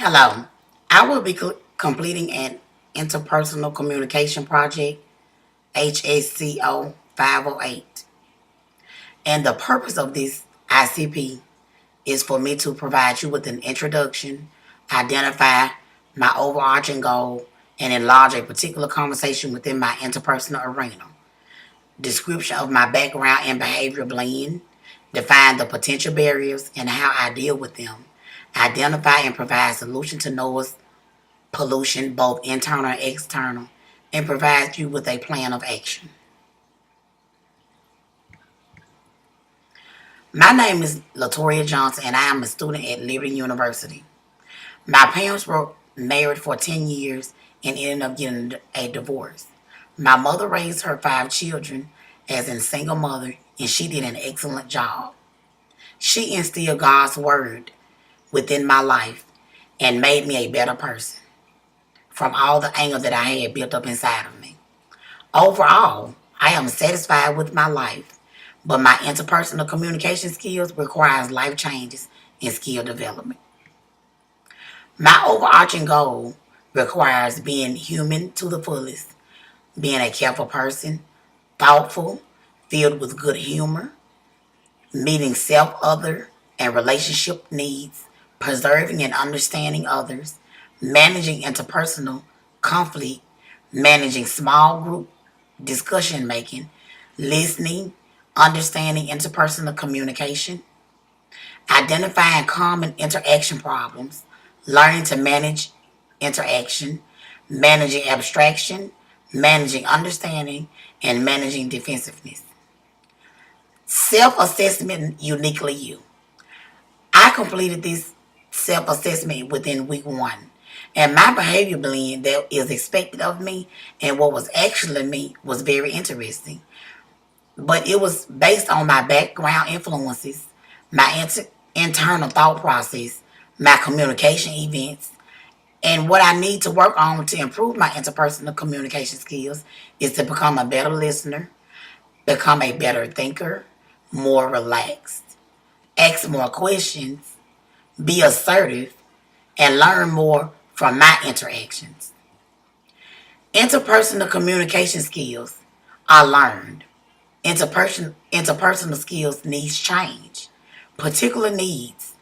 Hello. I will be completing an interpersonal communication project, HSCO 508. And the purpose of this ICP is for me to provide you with an introduction, identify my overarching goal, and enlarge a particular conversation within my interpersonal arena. Description of my background and behavior blend, define the potential barriers and how I deal with them, identify and provide solutions to noise pollution, both internal and external, and provides you with a plan of action. My name is Latoya Johnson, and I am a student at Liberty University. My parents were married for 10 years and ended up getting a divorce. My mother raised her 5 children as a single mother, and she did an excellent job. She instilled God's word within my life and made me a better person from all the anger that I had built up inside of me. Overall, I am satisfied with my life, but my interpersonal communication skills requires life changes and skill development. My overarching goal requires being human to the fullest, being a careful person, thoughtful, filled with good humor, meeting self, other, and relationship needs, preserving and understanding others, managing interpersonal conflict, managing small group discussion making, listening, understanding interpersonal communication, identifying common interaction problems, learning to manage interaction, managing abstraction, managing understanding, and managing defensiveness. Self assessment uniquely you. I completed this self assessment within week 1. And my behavior blend that is expected of me and what was actually me was very interesting. But it was based on my background influences, my internal thought process, my communication events, and what I need to work on to improve my interpersonal communication skills is to become a better listener, become a better thinker, more relaxed, ask more questions, be assertive, and learn more from my interactions. Interpersonal communication skills are learned. Interpersonal skills needs change. Particular needs,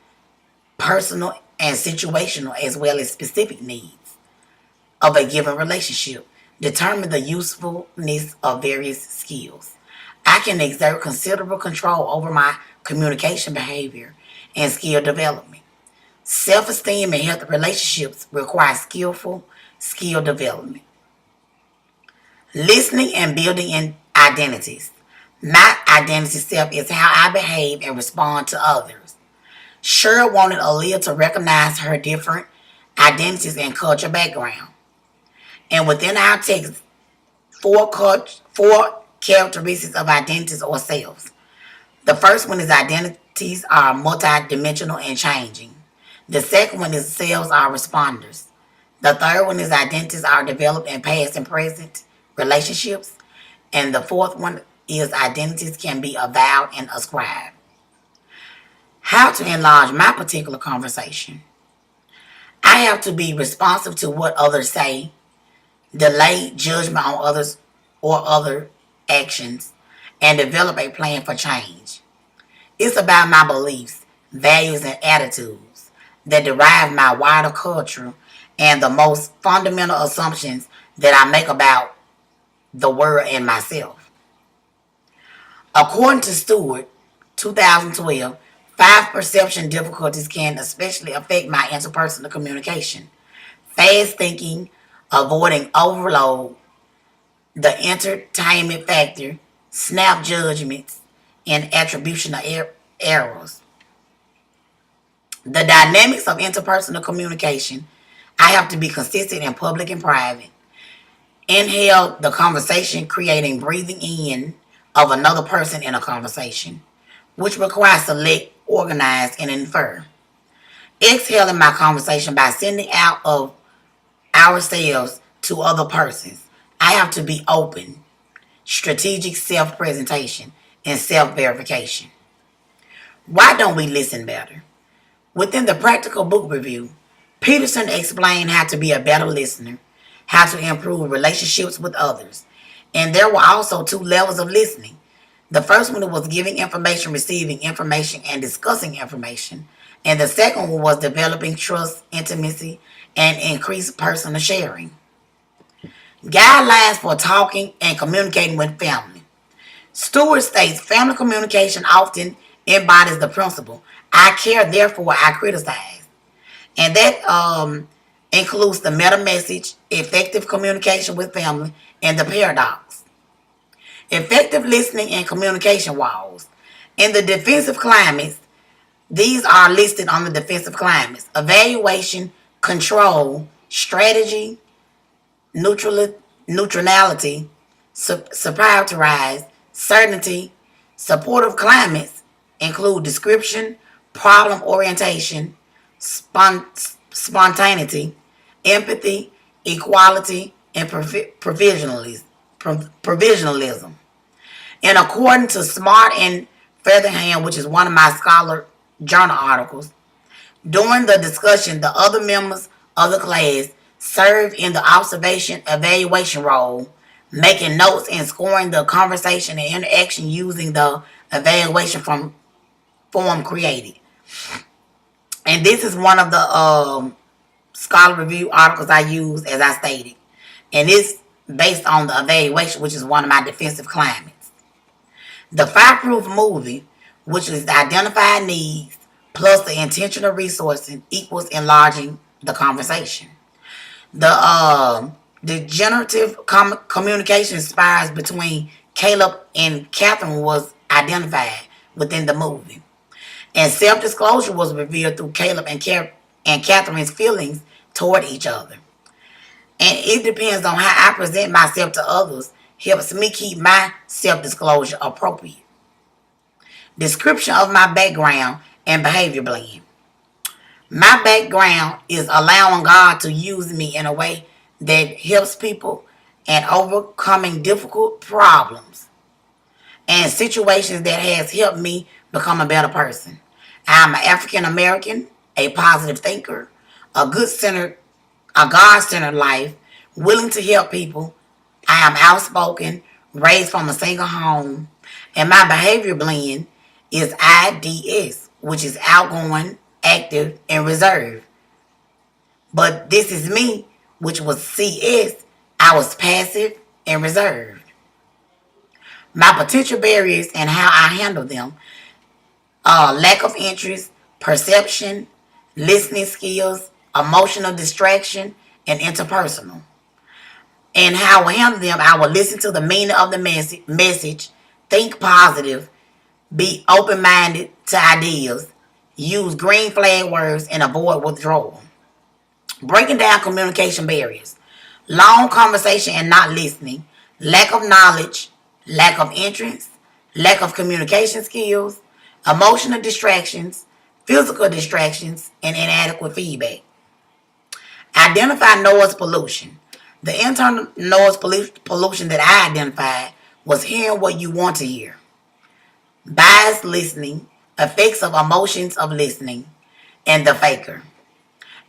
personal and situational as well as specific needs of a given relationship determine the usefulness of various skills. I can exert considerable control over my communication behavior and skill development. Self-esteem and healthy relationships require skillful skill development. Listening and building in identities. My identity self is how I behave and respond to others. Cheryl wanted Aaliyah to recognize her different identities and culture background. And within our text, four characteristics of identities or selves. The first one is identities are multidimensional and changing. The second one is selves are responders. The third one is identities are developed in past and present relationships. And the fourth one is identities can be avowed and ascribed. How to enlarge my particular conversation. I have to be responsive to what others say, delay judgment on others or other actions, and develop a plan for change. It's about my beliefs, values, and attitudes that derive my wider culture and the most fundamental assumptions that I make about the world and myself. According to Stewart, 2012, 5 perception difficulties can especially affect my interpersonal communication. Fast thinking, avoiding overload, the entertainment factor, snap judgments, and attribution of errors. The dynamics of interpersonal communication. I have to be consistent in public and private. Inhale the conversation, creating breathing in of another person in a conversation, which requires select, organize, and infer. Exhaling my conversation by sending out of ourselves to other persons. I have to be open, strategic self-presentation, and self-verification. Why don't we listen better? Within the practical book review, Peterson explained how to be a better listener, how to improve relationships with others. And there were also two levels of listening. The first one was giving information, receiving information, and discussing information. And the second one was developing trust, intimacy, and increased personal sharing. Guidelines for talking and communicating with family. Stewart states family communication often embodies the principle, I care, therefore I criticize. And that includes the meta message, effective communication with family, and the paradox. Effective listening and communication walls. In the defensive climates, these are listed on the defensive climates: evaluation, control, strategy, neutrality, superiorize, certainty. Supportive climates include description, problem orientation, spontaneity, empathy, equality, and provisionalism. And according to Smart and Featherham, which is one of my Scholar Journal articles, during the discussion, the other members of the class served in the observation evaluation role, making notes and scoring the conversation and interaction using the evaluation from form created. And this is one of the Scholar Review articles I use, as I stated. And it's based on the evaluation, which is one of my defensive climates. The Fireproof movie, which is the identified needs plus the intentional resourcing, equals enlarging the conversation. The generative communication spirals between Caleb and Catherine was identified within the movie. And self-disclosure was revealed through Caleb and Catherine's feelings toward each other. And it depends on how I present myself to others, helps me keep my self-disclosure appropriate. Description of my background and behavior blend. My background is allowing God to use me in a way that helps people and overcoming difficult problems and situations that has helped me become a better person. I'm an African American, a positive thinker, a God-centered life, willing to help people. I am outspoken, raised from a single home, and my behavior blend is IDS, which is outgoing, active, and reserved. But this is me, which was CS. I was passive and reserved. My potential barriers and how I handle them: lack of interest, perception, listening skills, emotional distraction, and interpersonal. And how I handle them: I will listen to the meaning of the message, think positive, be open-minded to ideas, use green flag words, and avoid withdrawal. Breaking down communication barriers: long conversation and not listening, lack of knowledge, lack of interest, lack of communication skills, emotional distractions, physical distractions, and inadequate feedback. Identify noise pollution. The internal noise pollution that I identified was hearing what you want to hear, biased listening, effects of emotions of listening, and the faker.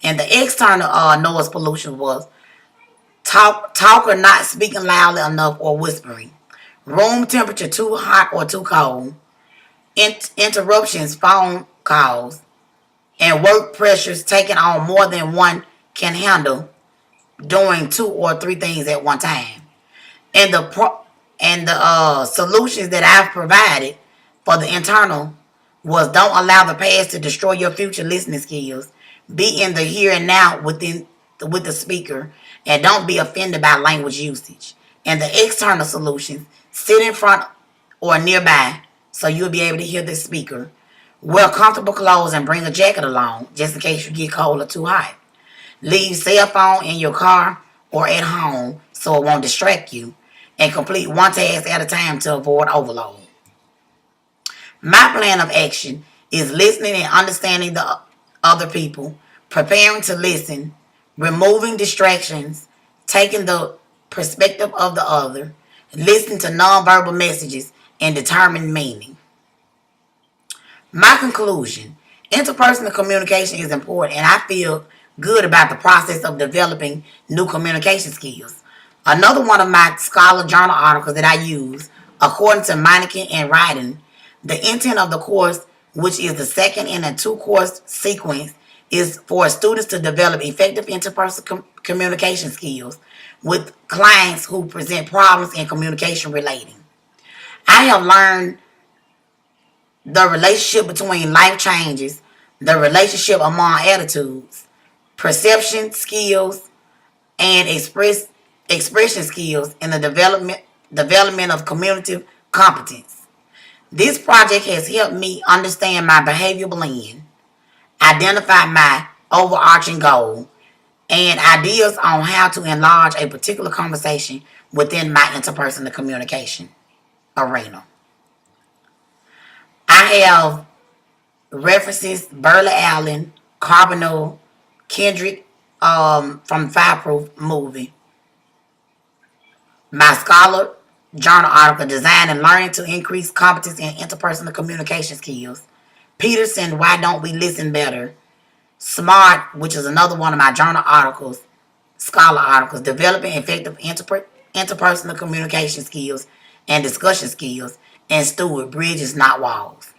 And the external noise pollution was talker not speaking loudly enough or whispering, room temperature too hot or too cold, interruptions, phone calls, and work pressures taking on more than one can handle, doing two or three things at one time. And the solutions that I've provided for the internal was: don't allow the past to destroy your future listening skills. Be in the here and now with the speaker, and don't be offended by language usage. And the external solutions: sit in front or nearby so you'll be able to hear the speaker. Wear comfortable clothes and bring a jacket along just in case you get cold or too hot. Leave cell phone in your car or at home so it won't distract you. And complete one task at a time to avoid overload. My plan of action is listening and understanding the other people, preparing to listen, removing distractions, taking the perspective of the other, listening to nonverbal messages, and determining meaning. My conclusion: interpersonal communication is important, and I feel good about the process of developing new communication skills. Another one of my Scholar Journal articles that I use, according to Meineke and Ryden, the intent of the course, which is the second in a two-course sequence, is for students to develop effective interpersonal communication skills with clients who present problems in communication relating. I have learned the relationship between life changes, the relationship among attitudes, perception skills, and expression skills in the development of communicative competence. This project has helped me understand my behavior blend, identify my overarching goal, and ideas on how to enlarge a particular conversation within my interpersonal communication arena. I have references Burley Allen, Carbonell, Kendrick from Fireproof movie, my Scholar Journal article, Design and Learning to Increase Competence in Interpersonal Communication Skills, Peterson, Why Don't We Listen Better, Smart, which is another one of my journal articles, Scholar articles, Developing Effective Interpersonal Communication Skills and Discussion Skills, and Stewart, Bridges Not Walls.